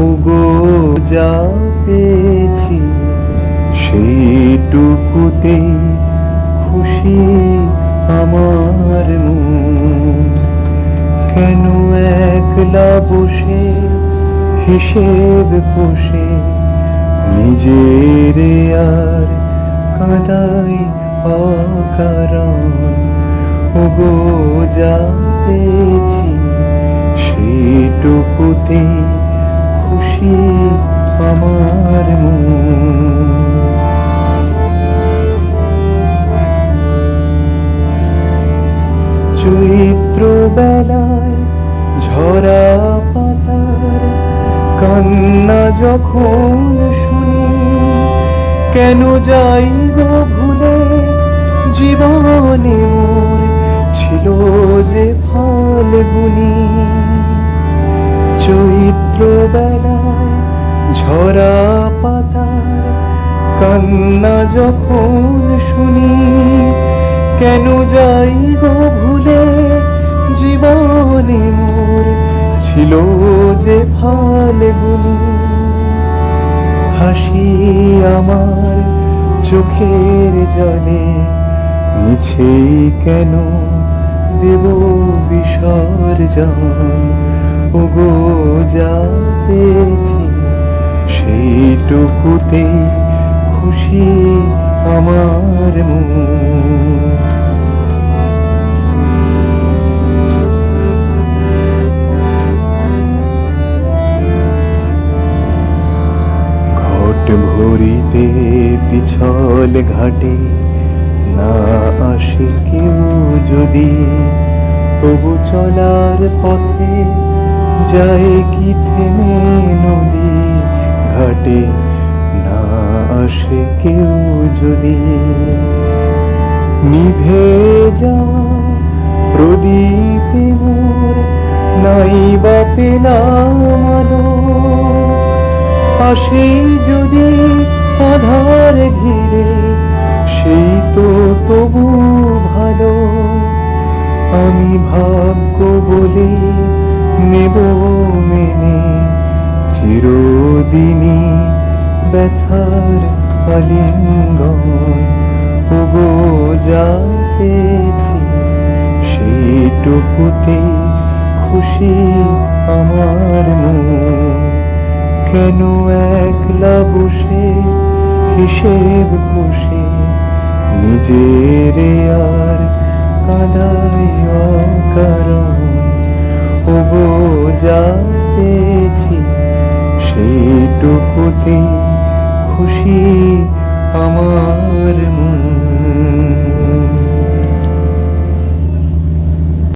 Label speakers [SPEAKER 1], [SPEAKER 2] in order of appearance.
[SPEAKER 1] ওগো যা পেয়েছি সেইটুকুতে খুশি আমার মন। কেন একলা বসে হিসেব কষে নিজের আর কাঁদাই অকারণ। ওগো যা পেয়েছি সেইটুকুতে খুশি আমার মন। চৈত্র বেলায় ঝরা পাতার কান্না যখন শুনি, কেন যাই গো ভুলে জীবনে মোর ছিল যে ফাল্গুনি। চৈত্র বেলায় ঝরা পাতার কান্না যখন শুনি, কেন যাই গো ভুলে জীবনে মোর ছিল যে ফাল্গুনি। হাসি আমার চোখের জলে মিছেই কেন দেব বিসর্জন। ওগো যা পেয়েছি সেইটুকুতে খুশি আমার মন। ঘট ভরিতে পিছল ঘাটে না আসে কেউ যদি, তবু চলার পথে যায় কি থেমে নদী ঘাটে না আসে কেউ যদি। নিভে যাওয়া প্রদীপে মোর নাই বা পেলাম আলো, পাশে যদি আধার ঘিরে সেই তো তবু ভালো। আমি ভাগ্য বলে নেব মেনে চিরদিনই ব্যথার আলিঙ্গন। ওগো যা পেয়েছি সেইটুকুতে খুশি আমার মন। কেন একলা বসে হিসেব কষে নিজের আর কাঁদাই অকারণ। ওগো যা পেয়েছি সেইটুকুতে খুশি